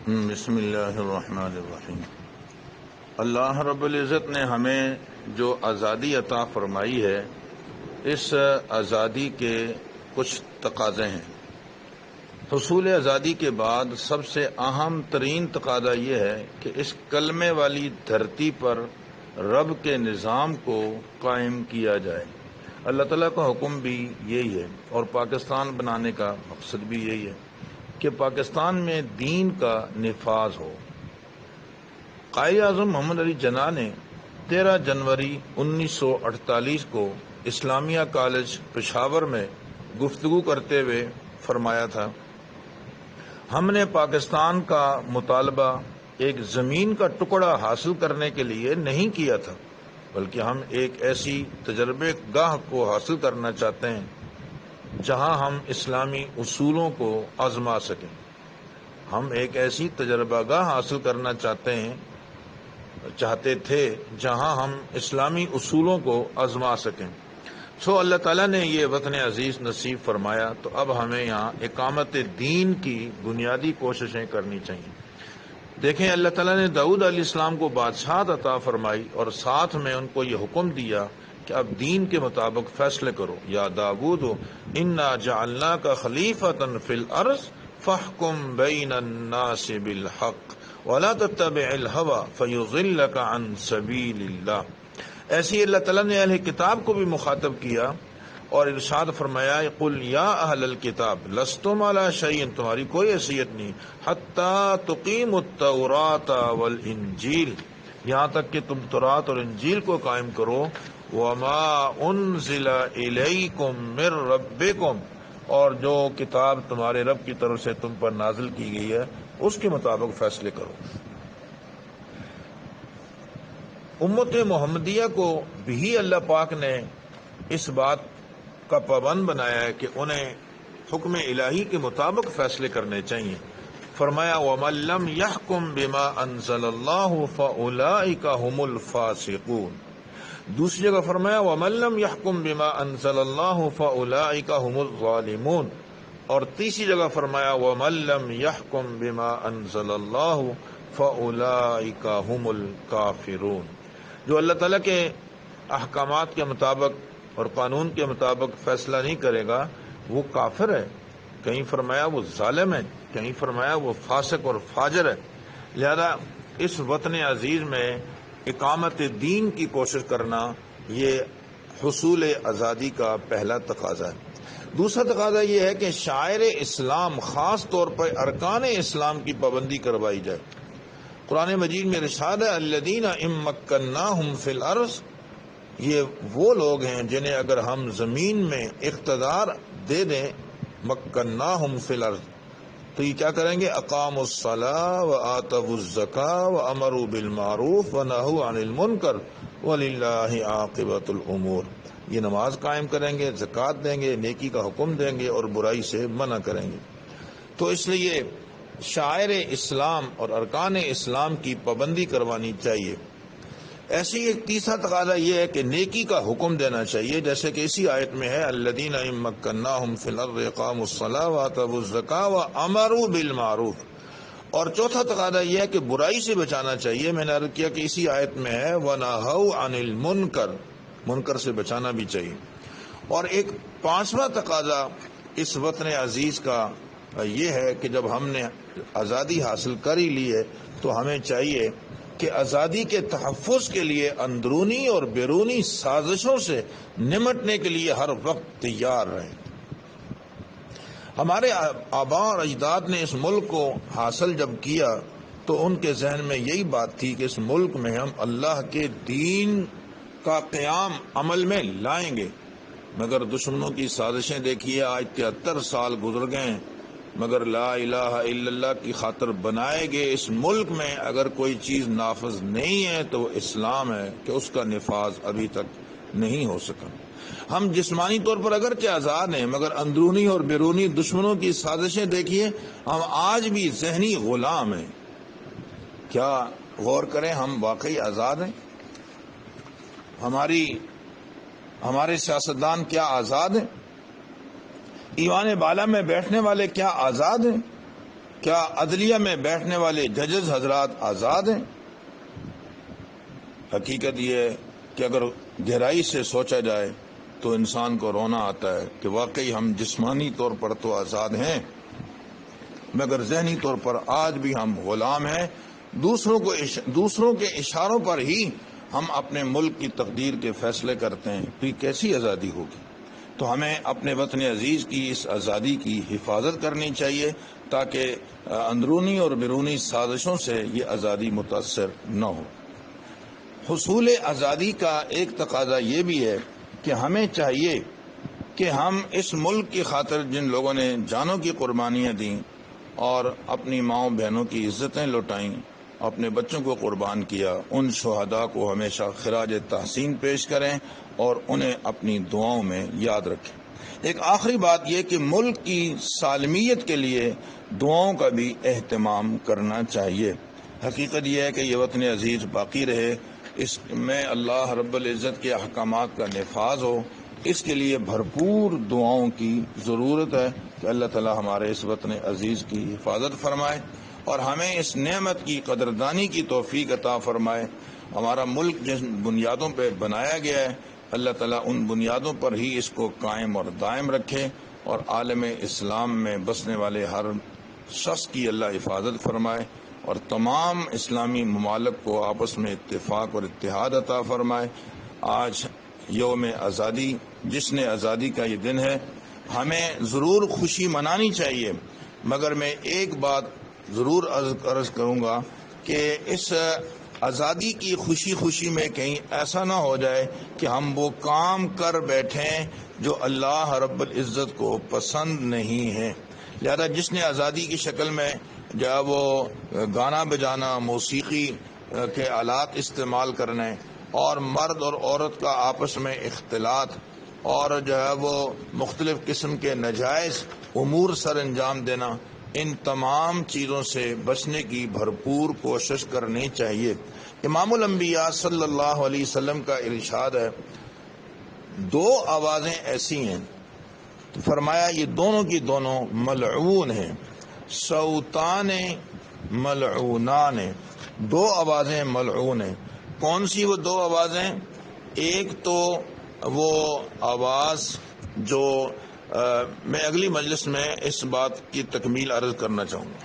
بسم اللہ الرحمن الرحیم۔ اللہ رب العزت نے ہمیں جو آزادی عطا فرمائی ہے، اس آزادی کے کچھ تقاضے ہیں۔ حصول آزادی کے بعد سب سے اہم ترین تقاضا یہ ہے کہ اس کلمے والی دھرتی پر رب کے نظام کو قائم کیا جائے۔ اللہ تعالیٰ کا حکم بھی یہی ہے اور پاکستان بنانے کا مقصد بھی یہی ہے کہ پاکستان میں دین کا نفاذ ہو۔ قائد اعظم محمد علی جناح نے 13 جنوری 1948 کو اسلامیہ کالج پشاور میں گفتگو کرتے ہوئے فرمایا تھا، ہم نے پاکستان کا مطالبہ ایک زمین کا ٹکڑا حاصل کرنے کے لیے نہیں کیا تھا، بلکہ ہم ایک ایسی تجربے گاہ کو حاصل کرنا چاہتے ہیں جہاں ہم اسلامی اصولوں کو آزما سکیں۔ ہم ایک ایسی تجربہ گاہ حاصل کرنا چاہتے تھے جہاں ہم اسلامی اصولوں کو آزما سکیں۔ سو اللہ تعالیٰ نے یہ وطن عزیز نصیب فرمایا، تو اب ہمیں یہاں اقامت دین کی بنیادی کوششیں کرنی چاہیے۔ دیکھیں، اللہ تعالیٰ نے داؤد علیہ السلام کو بادشاہت عطا فرمائی اور ساتھ میں ان کو یہ حکم دیا کہ اب دین کے مطابق فیصلے کرو۔ یا داؤد انا جعلناک خلیفۃ فی الارض فاحکم بین الناس بالحق ولا تتبع الہوی فیضلک عن سبیل اللہ۔ ایسی اللہ تعالیٰ نے اہل کتاب کو بھی مخاطب کیا اور ارشاد فرمایا، قل یا اہل الکتاب لستم علی شیء، تمہاری کوئی حیثیت نہیں، حتی تقیموا التوراۃ والانجیل، یہاں تک کہ تم تورات اور انجیل کو قائم کرو، وما انزل الیکم من ربکم، اور جو کتاب تمہارے رب کی طرف سے تم پر نازل کی گئی ہے اس کے مطابق فیصلے کرو۔ امت محمدیہ کو بھی اللہ پاک نے اس بات کا پابند بنایا ہے کہ انہیں حکم الہی کے مطابق فیصلے کرنے چاہیے۔ فرمایا، وَمَن لَّمْ يَحْكُم بِمَا أَنزَلَ اللَّهُ فَأُولَٰئِكَ هُمُ الْفَاسِقُونَ۔ دوسری جگہ فرمایا، وَمَن لَّمْ يَحْكُم بِمَا أَنزَلَ اللَّهُ فَأُولَٰئِكَ هُمُ الظَّالِمُونَ، اور تیسری جگہ فرمایا، وَمَن لَّمْ يَحْكُم بِمَا أَنزَلَ اللَّهُ فَأُولَٰئِكَ هُمُ الْكَافِرُونَ۔ جو اللہ تعالیٰ کے احکامات کے مطابق اور قانون کے مطابق فیصلہ نہیں کرے گا وہ کافر ہے، کہیں فرمایا وہ ظالم ہے، کہیں فرمایا وہ فاسق اور فاجر ہے۔ لہذا اس وطن عزیز میں اقامت دین کی کوشش کرنا یہ حصول آزادی کا پہلا تقاضا ہے۔ دوسرا تقاضا یہ ہے کہ شاعر اسلام، خاص طور پر ارکان اسلام کی پابندی کروائی جائے۔ قرآن مجید میں ارشاد ہے، الذین ان مکناہم فی الارض، یہ وہ لوگ ہیں جنہیں اگر ہم زمین میں اقتدار دے دیں، مکناہم فی الارض، تو یہ کیا کریں گے؟ اقاموا الصلاۃ وآتوا الزکاۃ وامروا بالمعروف ونہوا عن المنکر وللہ عاقبۃ الامور، یہ نماز قائم کریں گے، زکوٰۃ دیں گے، نیکی کا حکم دیں گے اور برائی سے منع کریں گے۔ تو اس لیے شاعر اسلام اور ارکان اسلام کی پابندی کروانی چاہیے۔ ایسے ہی ایک تیسرا تقاضا یہ ہے کہ نیکی کا حکم دینا چاہیے، جیسے کہ اسی آیت میں ہے، الذین ان مکناہم فی الارض اقاموا الصلاۃ وآتوا الزکاۃ وامروا بالمعروف۔ اور چوتھا تقاضا یہ ہے کہ برائی سے بچانا چاہیے، میں نے عرض کیا کہ اسی آیت میں ہے، ونہوا عن المنکر، منکر سے بچانا بھی چاہیے۔ اور ایک پانچواں تقاضا اس وطن عزیز کا یہ ہے کہ جب ہم نے آزادی حاصل کر ہی لی ہے تو ہمیں چاہیے کہ آزادی کے تحفظ کے لیے اندرونی اور بیرونی سازشوں سے نمٹنے کے لیے ہر وقت تیار رہیں۔ ہمارے آباء اور اجداد نے اس ملک کو حاصل جب کیا تو ان کے ذہن میں یہی بات تھی کہ اس ملک میں ہم اللہ کے دین کا قیام عمل میں لائیں گے، مگر دشمنوں کی سازشیں دیکھیے، آج 73 سال گزر گئے ہیں، مگر لا الہ الا اللہ کی خاطر بنائے گئے اس ملک میں اگر کوئی چیز نافذ نہیں ہے تو وہ اسلام ہے کہ اس کا نفاذ ابھی تک نہیں ہو سکا۔ ہم جسمانی طور پر اگرچہ آزاد ہیں، مگر اندرونی اور بیرونی دشمنوں کی سازشیں دیکھیے، ہم آج بھی ذہنی غلام ہیں۔ کیا غور کریں، ہم واقعی آزاد ہیں؟ ہمارے سیاستدان کیا آزاد ہیں؟ ایوان بالا میں بیٹھنے والے کیا آزاد ہیں؟ کیا عدلیہ میں بیٹھنے والے ججز حضرات آزاد ہیں؟ حقیقت یہ ہے کہ اگر گہرائی سے سوچا جائے تو انسان کو رونا آتا ہے کہ واقعی ہم جسمانی طور پر تو آزاد ہیں، مگر ذہنی طور پر آج بھی ہم غلام ہیں۔ دوسروں کے اشاروں پر ہی ہم اپنے ملک کی تقدیر کے فیصلے کرتے ہیں، تو یہ کیسی آزادی ہوگی؟ تو ہمیں اپنے وطن عزیز کی اس آزادی کی حفاظت کرنی چاہیے تاکہ اندرونی اور بیرونی سازشوں سے یہ آزادی متاثر نہ ہو۔ حصول آزادی کا ایک تقاضا یہ بھی ہے کہ ہمیں چاہیے کہ ہم اس ملک کی خاطر جن لوگوں نے جانوں کی قربانیاں دیں اور اپنی ماؤں بہنوں کی عزتیں لوٹائیں، اپنے بچوں کو قربان کیا، ان شہداء کو ہمیشہ خراج تحسین پیش کریں اور انہیں اپنی دعاؤں میں یاد رکھیں۔ ایک آخری بات یہ کہ ملک کی سالمیت کے لیے دعاؤں کا بھی اہتمام کرنا چاہیے۔ حقیقت یہ ہے کہ یہ وطن عزیز باقی رہے، اس میں اللہ رب العزت کے احکامات کا نفاذ ہو، اس کے لیے بھرپور دعاؤں کی ضرورت ہے کہ اللہ تعالی ہمارے اس وطن عزیز کی حفاظت فرمائے اور ہمیں اس نعمت کی قدردانی کی توفیق عطا فرمائے۔ ہمارا ملک جن بنیادوں پہ بنایا گیا ہے، اللہ تعالیٰ ان بنیادوں پر ہی اس کو قائم اور دائم رکھے اور عالم اسلام میں بسنے والے ہر شخص کی اللہ حفاظت فرمائے اور تمام اسلامی ممالک کو آپس میں اتفاق اور اتحاد عطا فرمائے۔ آج یوم آزادی، جشن آزادی کا یہ دن ہے، ہمیں ضرور خوشی منانی چاہیے، مگر میں ایک بات ضرور عرض کروں گا کہ اس آزادی کی خوشی میں کہیں ایسا نہ ہو جائے کہ ہم وہ کام کر بیٹھیں جو اللہ رب العزت کو پسند نہیں ہے۔ لہذا جشن آزادی کی شکل میں جب وہ گانا بجانا، موسیقی کے آلات استعمال کرنے اور مرد اور عورت کا آپس میں اختلاط اور جو ہے وہ مختلف قسم کے ناجائز امور سر انجام دینا، ان تمام چیزوں سے بچنے کی بھرپور کوشش کرنی چاہیے۔ امام الانبیاء صلی اللہ علیہ وسلم کا ارشاد ہے، دو آوازیں ایسی ہیں، تو فرمایا یہ دونوں کی دونوں ملعون ہیں، صوتان ملعونان، دو آوازیں ملعون ہیں۔ کون سی وہ دو آوازیں؟ ایک تو وہ آواز جو میں اگلی مجلس میں اس بات کی تکمیل عرض کرنا چاہوں گا۔